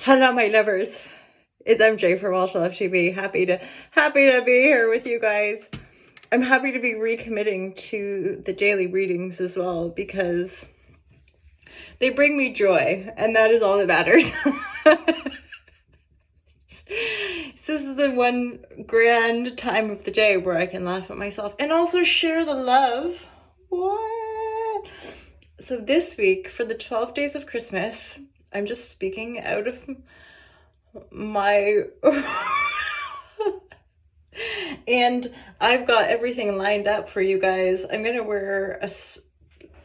Hello, my lovers. It's MJ from Welsh Love TV. Happy to be here with you guys. I'm happy to be recommitting to the daily readings as well because they bring me joy, and that is all that matters. This is the one grand time of the day where I can laugh at myself and also share the love. What? So this week, for the 12 days of Christmas, I'm just speaking out of my and I've got everything lined up for you guys. I'm gonna wear a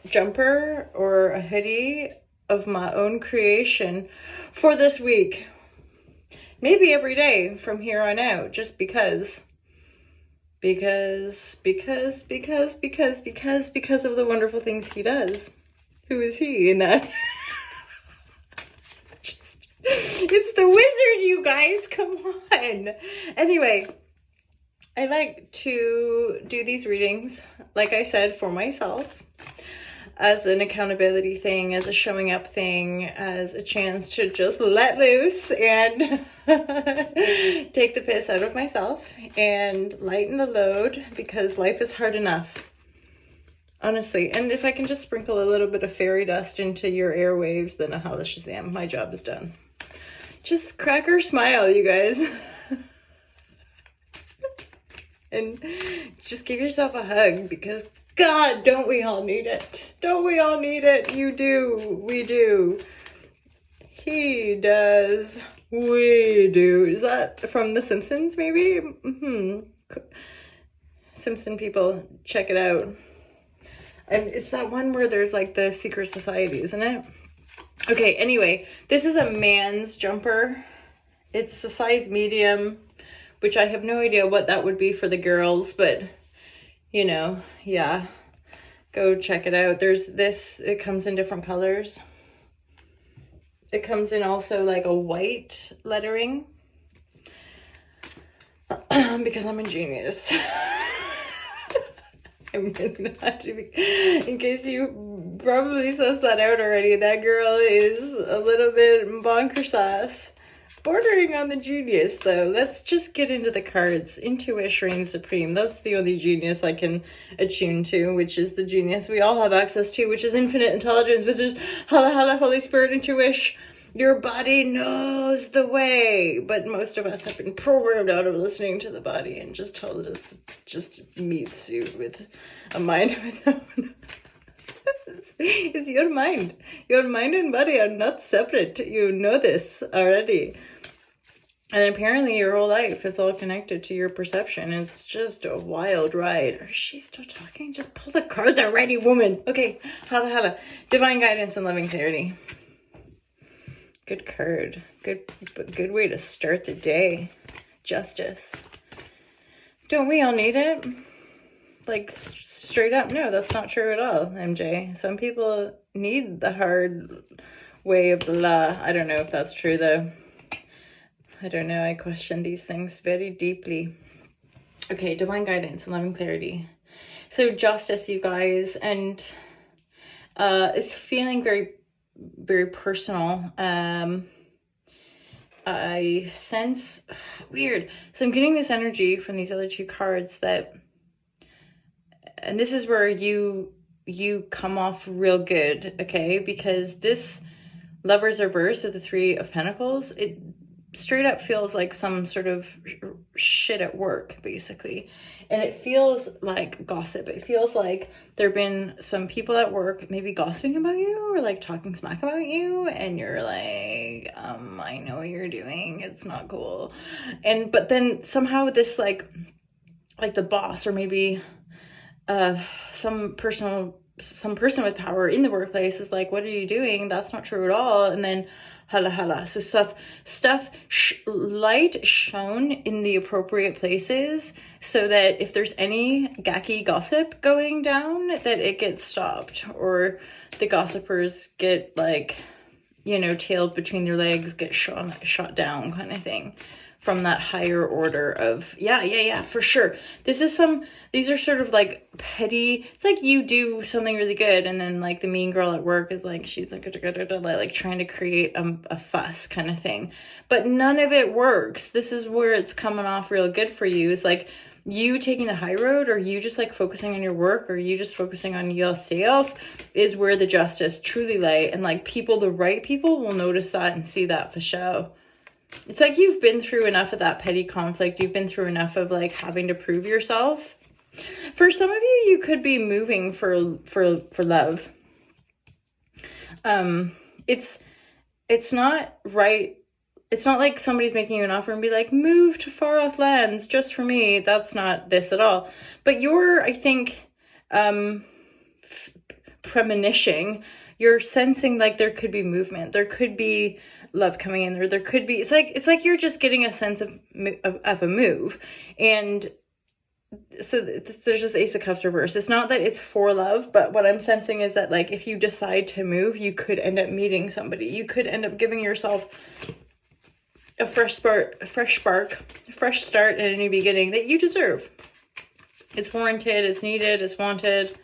jumper or a hoodie of my own creation for this week, maybe every day from here on out, just because of the wonderful things he does. Who is he in that? It's the wizard, you guys, come on. Anyway, I like to do these readings, like I said, for myself, as an accountability thing, as a showing up thing, as a chance to just let loose and take the piss out of myself and lighten the load, because life is hard enough, honestly. And if I can just sprinkle a little bit of fairy dust into your airwaves, then Ahala Shazam, my job is done. Just crack or smile, you guys. And just give yourself a hug, because God, don't we all need it? Don't we all need it? You do. We do. He does. We do. Is that from The Simpsons, maybe? Simpson people, check it out. And it's that one where there's like the secret society, isn't it? Okay, anyway, this is a man's jumper. It's a size medium, which I have no idea what that would be for the girls, but you know, yeah, go check it out. There's this, it comes in different colors. It comes in also like a white lettering, because I'm a genius. I'm really not to be, in case you probably sussed that out already, that girl is a little bit bonker sauce. Bordering on the genius, though. Let's just get into the cards. Intuition reigns supreme. That's the only genius I can attune to, which is the genius we all have access to, which is infinite intelligence, which is Hala Hala Holy Spirit Intuition. Your body knows the way, but most of us have been programmed out of listening to the body and just told us just meat suit with a mind of its own. It's your mind. Your mind and body are not separate. You know this already. And apparently your whole life is all connected to your perception. It's just a wild ride. Is she still talking? Just pull the cards already, woman. Okay, hala hala. Divine guidance and loving clarity. Good card. Good way to start the day. Justice. Don't we all need it? Like, straight up, no, that's not true at all, MJ. Some people need the hard way of the law. I don't know if that's true, though. I don't know. I question these things very deeply. Okay, divine guidance and loving clarity. So justice, you guys, and it's feeling very, very personal. I sense weird. So I'm getting this energy from these other two cards that, and this is where you come off real good, okay? Because this Lover's reverse with the Three of Pentacles, it straight up feels like some sort of shit at work, basically. And it feels like gossip. It feels like there have been some people at work maybe gossiping about you or like talking smack about you, and you're like, I know what you're doing, it's not cool. And but then somehow this like the boss, or maybe some person with power in the workplace is like, what are you doing? That's not true at all. And then hala hala. So light shown in the appropriate places, so that if there's any gacky gossip going down, that it gets stopped, or the gossipers get like, you know, tailed between their legs, get shot down, kind of thing. from that higher order of, yeah, for sure. These are sort of like petty, it's like you do something really good and then like the mean girl at work is like, she's like trying to create a fuss kind of thing. But none of it works. This is where it's coming off real good for you. It's like you taking the high road, or you just like focusing on your work, or you just focusing on yourself is where the justice truly lay. And like the right people will notice that and see that for sure. It's like you've been through enough of that petty conflict. You've been through enough of like having to prove yourself. For some of you, you could be moving for love. It's not right. It's not like somebody's making you an offer and be like, move to far off lands just for me. That's not this at all. But you're, I think, premonitioning. You're sensing like there could be movement. There could be love coming in, or there could be, it's like you're just getting a sense of a move. And so there's this Ace of Cups reverse. It's not that it's for love, but what I'm sensing is that like if you decide to move, you could end up meeting somebody. You could end up giving yourself a fresh start, a fresh start, and a new beginning that you deserve. It's warranted, it's needed, it's wanted.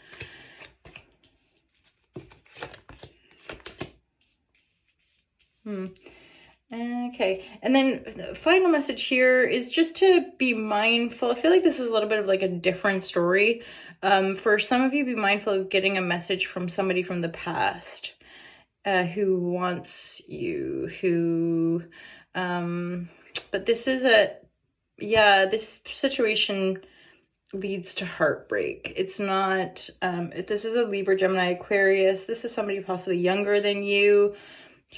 Okay, and then the final message here is just to be mindful. I feel like this is a little bit of like a different story. For some of you, be mindful of getting a message from somebody from the past who wants you, but this is this situation leads to heartbreak. It's not, this is a Libra, Gemini, Aquarius. This is somebody possibly younger than you,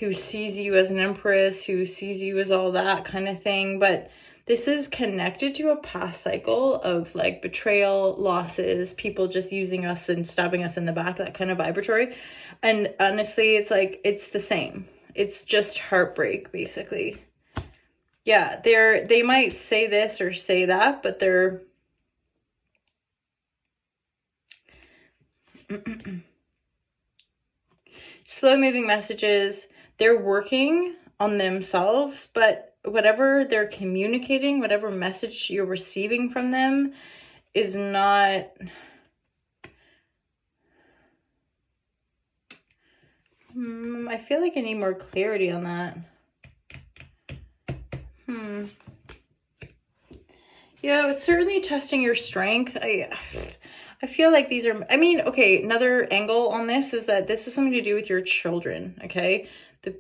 who sees you as an empress, who sees you as all that kind of thing. But this is connected to a past cycle of like betrayal, losses, people just using us and stabbing us in the back, that kind of vibratory. And honestly, it's like, it's the same. It's just heartbreak, basically. Yeah, they might say this or say that, but they're slow moving messages. They're working on themselves, but whatever they're communicating, whatever message you're receiving from them is not... I feel like I need more clarity on that. Yeah, it's certainly testing your strength. I feel like these are, I mean, okay, another angle on this is that this is something to do with your children, okay? The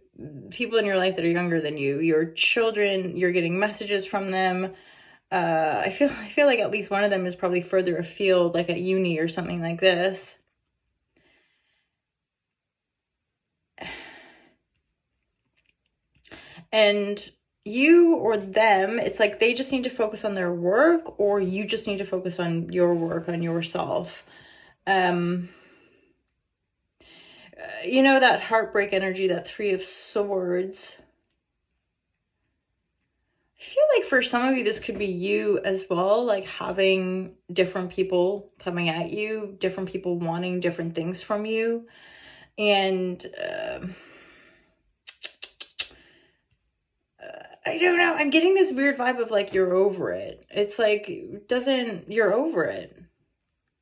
people in your life that are younger than you, your children, you're getting messages from them. I feel like at least one of them is probably further afield, like at uni or something like this. And you or them, it's like they just need to focus on their work, or you just need to focus on your work, on yourself. You know, that heartbreak energy, that Three of Swords. I feel like for some of you, this could be you as well, like having different people coming at you, different people wanting different things from you. And I don't know. I'm getting this weird vibe of like, you're over it. It's like, you're over it.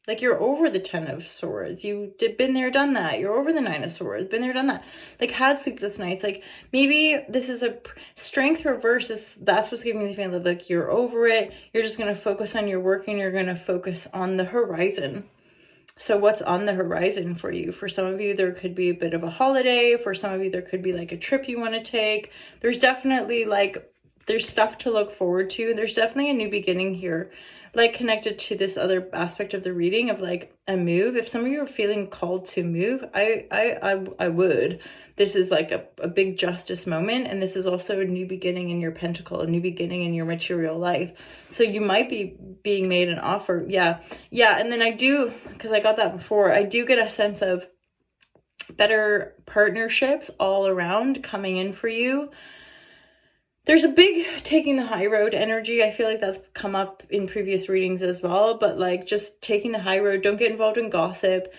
Like you're over the 10 of Swords. Been there, done that. You're over the 9 of Swords. Been there, done that. Like had sleepless nights. Like maybe this is a strength reverse. That's what's giving me the feeling of like, you're over it. You're just going to focus on your work, and you're going to focus on the horizon. So what's on the horizon for you? For some of you, there could be a bit of a holiday. For some of you, there could be like a trip you want to take. There's definitely like, there's stuff to look forward to. And there's definitely a new beginning here, like connected to this other aspect of the reading of like a move. If some of you are feeling called to move, I would. This is like a big justice moment. And this is also a new beginning in your pentacle, a new beginning in your material life. So you might be being made an offer. Yeah. And then I do, because I got that before, I do get a sense of better partnerships all around coming in for you. There's a big taking the high road energy. I feel like that's come up in previous readings as well. But like just taking the high road, don't get involved in gossip.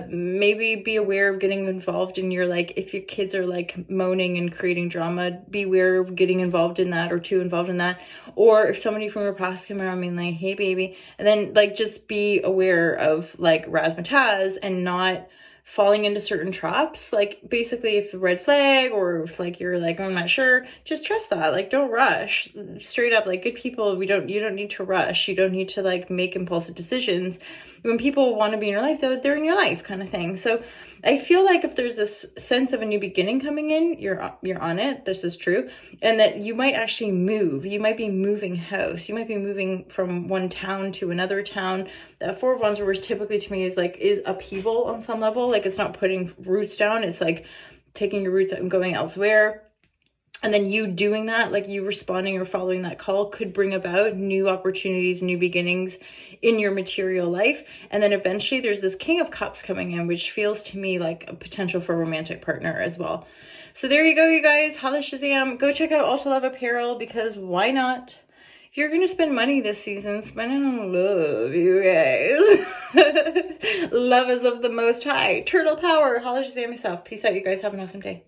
Maybe be aware of getting involved in your, like, if your kids are like moaning and creating drama, be aware of getting involved in that or too involved in that. Or if somebody from your past come around being like, hey baby, and then like just be aware of like razzmatazz and not falling into certain traps. Like basically if a red flag, or if like you're like, oh, I'm not sure, just trust that. Like don't rush. Straight up, like good people, you don't need to rush. You don't need to like make impulsive decisions. When people want to be in your life, though, they're in your life, kind of thing. So I feel like if there's this sense of a new beginning coming in, you're on it. This is true. And that you might actually move. You might be moving house. You might be moving from one town to another town. That Four of Wands reverse typically to me is upheaval on some level. Like it's not putting roots down. It's like taking your roots out and going elsewhere. And then you doing that, like you responding or following that call, could bring about new opportunities, new beginnings in your material life. And then eventually there's this King of Cups coming in, which feels to me like a potential for a romantic partner as well. So there you go, you guys. Holla Shazam. Go check out Ulta Love Apparel, because why not? If you're going to spend money this season, spend it on love, you guys. Love is of the most high. Turtle power. Holla Shazam yourself. Peace out, you guys. Have an awesome day.